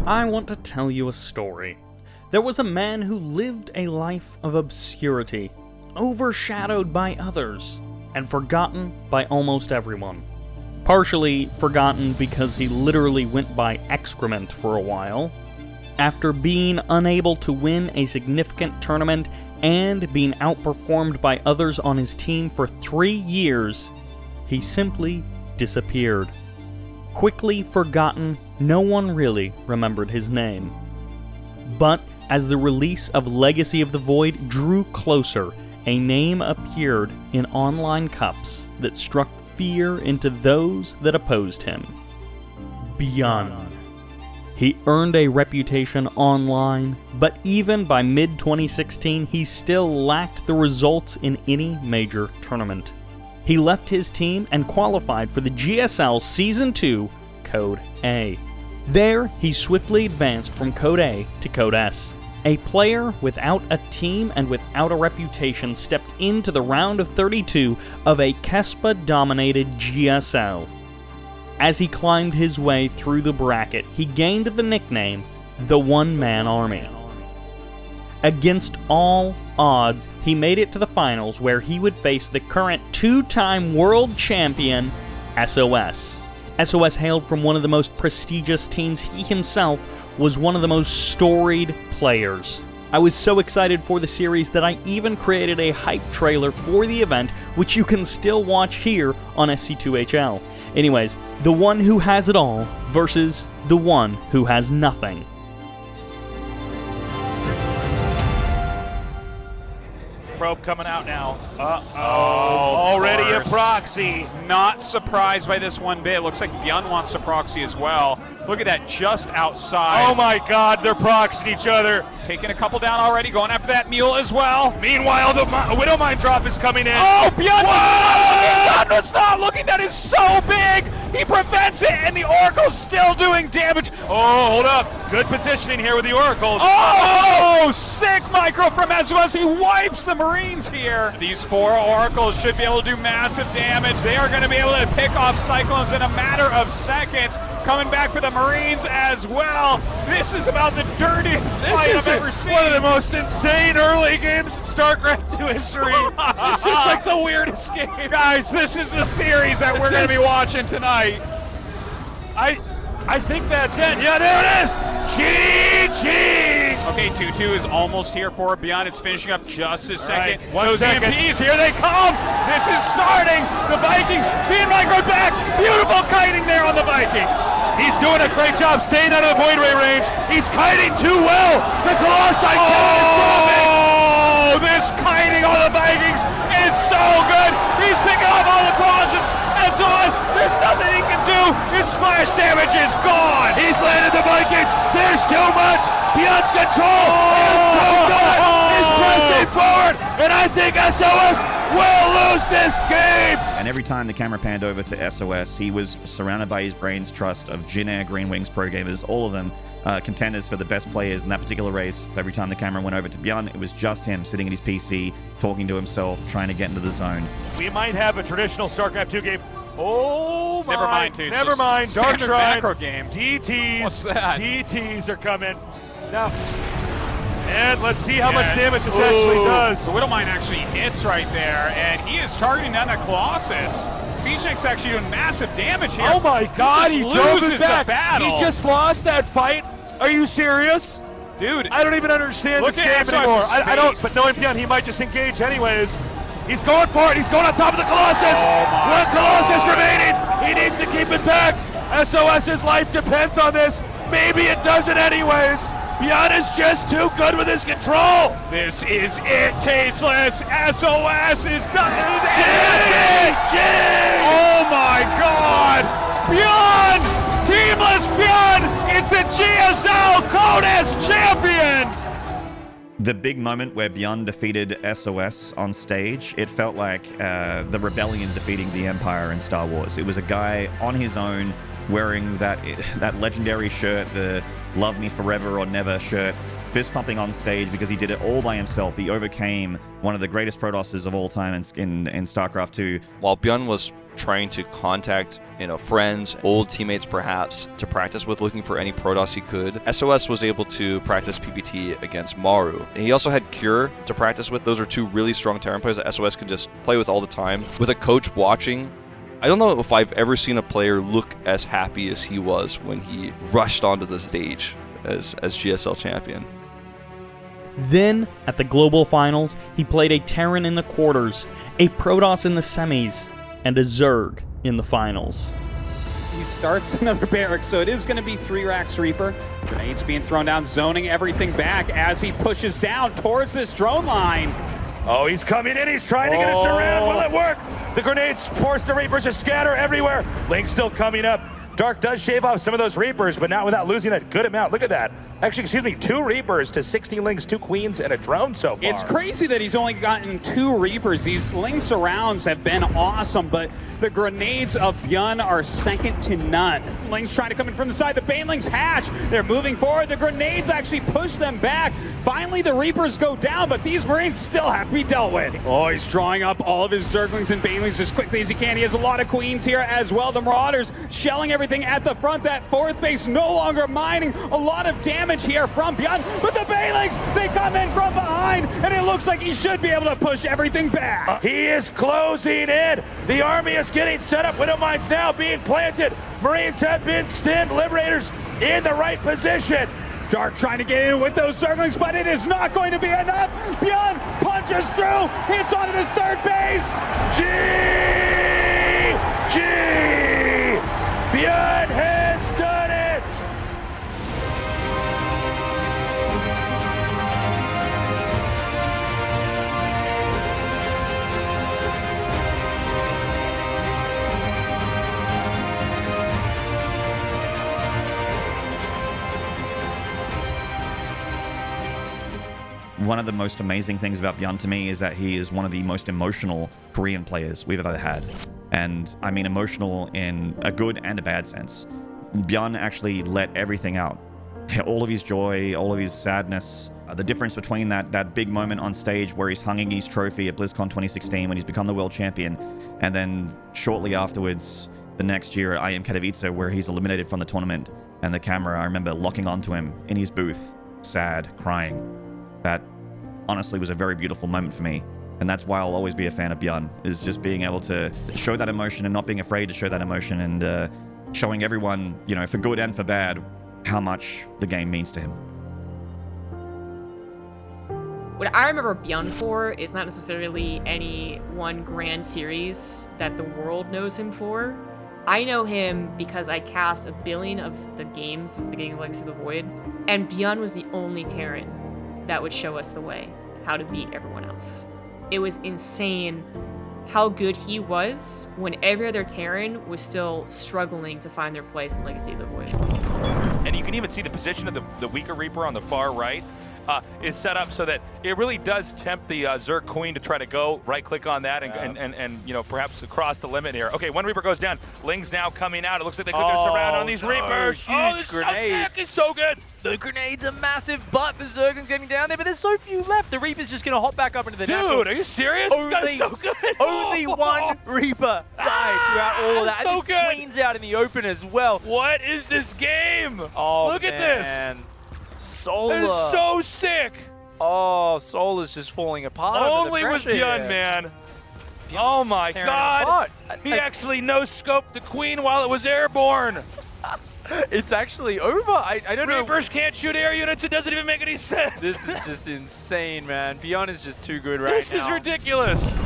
I want to tell you a story. There was a man who lived a life of obscurity, overshadowed by others, and forgotten by almost everyone. Partially forgotten because he literally went by excrement for a while. After being unable to win a significant tournament and being outperformed by others on his team for 3 years, he simply disappeared. Quickly forgotten, no one really remembered his name. But as the release of Legacy of the Void drew closer, a name appeared in online cups that struck fear into those that opposed him. Byun. He earned a reputation online, but even by mid-2016, he still lacked the results in any major tournament. He left his team and qualified for the GSL Season 2 Code A. There, he swiftly advanced from Code A to Code S. A player without a team and without a reputation stepped into the round of 32 of a Kespa-dominated GSL. As he climbed his way through the bracket, he gained the nickname, the One-Man Army. Against all odds, he made it to the finals where he would face the current 2-time world champion, SOS. SOS hailed from one of the most prestigious teams. He himself was one of the most storied players. I was so excited for the series that I even created a hype trailer for the event, which you can still watch here on SC2HL. Anyways, the one who has it all versus the one who has nothing. Probe coming out now. Already a proxy. Not surprised by this one bit. Looks like Byun wants to proxy as well. Look at that, just outside. Oh my god, they're proxying each other. Taking a couple down already, going after that mule as well. Meanwhile, the Widowmine drop is coming in. Oh, Byun was not looking. That is so big. He prevents it, and the Oracle's still doing damage. Oh, hold up. Good positioning here with the Oracles. Oh, sick micro from SOS. He wipes the Marines here. These 4 Oracles should be able to do massive damage. They are going to be able to pick off Cyclones in a matter of seconds. Coming back for the Marines as well. This is about the dirtiest fight I've ever seen. One of the most insane early games in StarCraft 2 history. This is like the weirdest game. Guys, this is the series that we're going to be watching tonight. I think that's it. Yeah, there it is. GG. Okay, 2-2 is almost here for Byun. It's finishing up just a second. Right, 1 second. EMPs, here they come. This is starting. The Vikings being microed back. Beautiful kiting there on the Vikings. He's doing a great job staying out of the void ray range. He's kiting too well. The Colossi cannon is dropping. Oh, this kiting on the Vikings is so good. He's picking up all the crosses. SOS, there's nothing he can do. His splash damage is gone. He's landed the Vikings. There's too much. Byun's control is too good. He's pressing forward, and I think SOS will lose this game. And every time the camera panned over to SOS, he was surrounded by his brain's trust of Jin Air, Green Wings, Pro Gamers, all of them contenders for the best players in that particular race. Every time the camera went over to Byun, it was just him sitting at his PC, talking to himself, trying to get into the zone. We might have a traditional StarCraft 2 game. Oh my! Never mind, too. Never mind. Dark Standard Shrine macro game. DTs. What's that? DTs are coming now, and let's see how much damage this actually does. The Widowmine actually hits right there, and he is targeting down that Colossus. Siegek's actually doing massive damage here. Oh my God! He drove it back. The battle. He just lost that fight. Are you serious? Dude, I don't even understand this game anymore. I don't, but knowing Byun, he might just engage anyways. He's going for it. He's going on top of the Colossus. One Colossus remaining. He needs to keep it back. SOS's life depends on this. Maybe it doesn't anyways. Byun is just too good with his control. This is it, Tasteless. SOS is done. Oh my God. Byun, Teamless Byun is the GSL Code S champion. The big moment where Byun defeated SOS on stage, it felt like the Rebellion defeating the Empire in Star Wars. It was a guy on his own wearing that legendary shirt, the Love Me Forever or Never shirt, fist pumping on stage because he did it all by himself. He overcame one of the greatest Protosses of all time in StarCraft 2. While Byun was trying to contact, friends, old teammates perhaps, to practice with, looking for any Protoss he could. SOS was able to practice PPT against Maru. He also had Cure to practice with. Those are two really strong Terran players that SOS could just play with all the time. With a coach watching, I don't know if I've ever seen a player look as happy as he was when he rushed onto the stage as GSL champion. Then, at the Global Finals, he played a Terran in the quarters, a Protoss in the semis, and a Zerg in the finals. He starts another barracks, so it is going to be 3 racks Reaper. Grenades being thrown down, zoning everything back as he pushes down towards this drone line. Oh, he's coming in. He's trying to get a surround. Will it work? The grenades force the Reapers to scatter everywhere. Link's still coming up. Dark does shave off some of those Reapers, but not without losing a good amount. Look at that. Actually, excuse me, 2 Reapers to 16 Lings, 2 Queens, and a drone so far. It's crazy that he's only gotten 2 Reapers. These Ling surrounds have been awesome, but the grenades of Byun are second to none. Ling's trying to come in from the side. The Banelings hatch. They're moving forward. The grenades actually push them back. Finally, the Reapers go down, but these Marines still have to be dealt with. Oh, he's drawing up all of his Zerglings and Banelings as quickly as he can. He has a lot of Queens here as well. The Marauders shelling everything at the front. That 4th base no longer mining. A lot of damage here from Byun, but the Banelings, they come in from behind, and it looks like he should be able to push everything back. He is closing in. The army is getting set up. Widow Mines now being planted. Marines have been stinned. Liberators in the right position. Dark trying to get in with those Zerglings, but it is not going to be enough. Byun punches through, hits onto his 3rd base. G! Byun has done it! One of the most amazing things about Byun to me is that he is one of the most emotional Korean players we've ever had. And I mean emotional in a good and a bad sense. Byun actually let everything out. All of his joy, all of his sadness. The difference between that big moment on stage where he's hanging his trophy at BlizzCon 2016 when he's become the world champion, and then shortly afterwards, the next year at IM Katowice where he's eliminated from the tournament, and the camera, I remember locking onto him in his booth, sad, crying. That honestly was a very beautiful moment for me. And that's why I'll always be a fan of Byun, is just being able to show that emotion and not being afraid to show that emotion, and showing everyone, for good and for bad, how much the game means to him. What I remember Byun for is not necessarily any one grand series that the world knows him for. I know him because I cast 1 billion of the games at the beginning of Legacy of the Void, and Byun was the only Terran that would show us the way, how to beat everyone else. It was insane how good he was when every other Terran was still struggling to find their place in Legacy of the Void. And you can even see the position of the weaker Reaper on the far right is set up so that it really does tempt the Zerg Queen to try to go right-click on that and perhaps cross the limit here. Okay, one Reaper goes down. Ling's now coming out. It looks like they put their surround on these Reapers. Huge grenades. It's so good. The grenades are massive, but the Zergling's getting down there, but there's so few left. The Reaper's just going to hop back up into the natural. Dude, are you serious? This guy's so good. Only one Reaper died throughout all of that. So and this Queen's out in the open as well. What is this game? Oh, look at this. Solar. That is so sick. Oh, Solar's just falling apart. Only with Byun, man. Oh my God. He actually no-scoped the Queen while it was airborne. It's actually over. I don't know. Reapers can't shoot air units. It doesn't even make any sense. This is just insane, man. Byun is just too good right this now. This is ridiculous.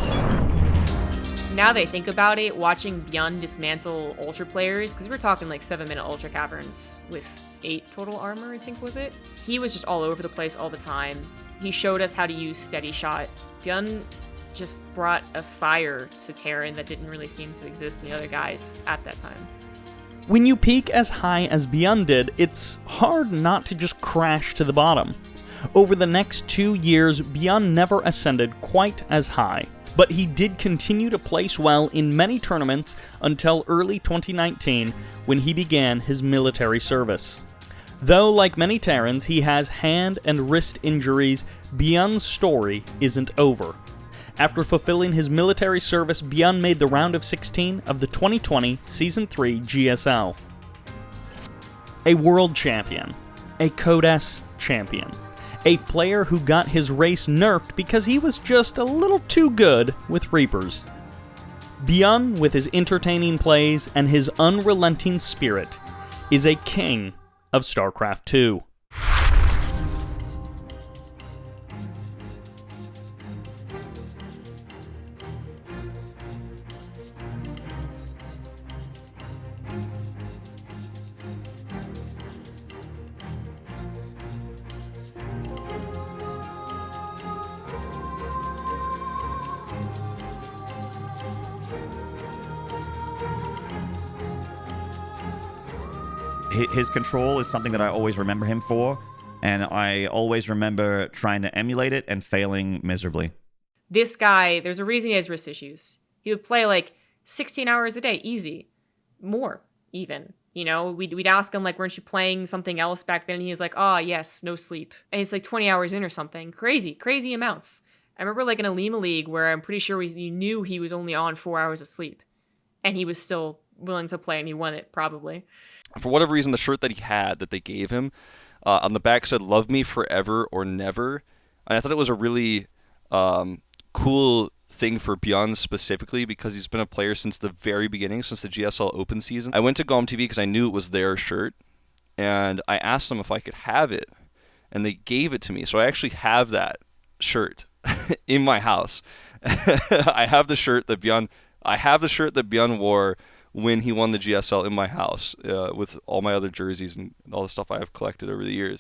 Now that I think about it, watching Byun dismantle Ultra players, because we're talking like 7-minute Ultra Caverns with 8 total armor, I think was it? He was just all over the place all the time. He showed us how to use steady shot. Byun just brought a fire to Terran that didn't really seem to exist in the other guys at that time. When you peak as high as Byun did, it's hard not to just crash to the bottom. Over the next 2 years, Byun never ascended quite as high, but he did continue to place well in many tournaments until early 2019, when he began his military service. Though, like many Terrans, he has hand and wrist injuries, Byun's story isn't over. After fulfilling his military service, Byun made the round of 16 of the 2020 Season 3 GSL. A world champion, a Code S champion, a player who got his race nerfed because he was just a little too good with Reapers. Byun, with his entertaining plays and his unrelenting spirit, is a king of StarCraft 2. His control is something that I always remember him for, and I always remember trying to emulate it and failing miserably. This guy, there's a reason he has wrist issues. He would play like 16 hours a day, easy. More, even. You know, we'd ask him, like, weren't you playing something else back then? And he's like, oh, yes, no sleep. And it's like 20 hours in or something. Crazy amounts. I remember, like, in a Lima League where I'm pretty sure we knew he was only on 4 hours of sleep. And he was still willing to play, and he won it, probably. For whatever reason, the shirt that he had that they gave him on the back said "Love me forever or never," and I thought it was a really cool thing for Byun specifically because he's been a player since the very beginning, since the GSL Open season. I went to GomTV because I knew it was their shirt, and I asked them if I could have it, and they gave it to me. So I actually have that shirt in my house. I have the shirt that Byun wore when he won the GSL in my house with all my other jerseys and all the stuff I have collected over the years.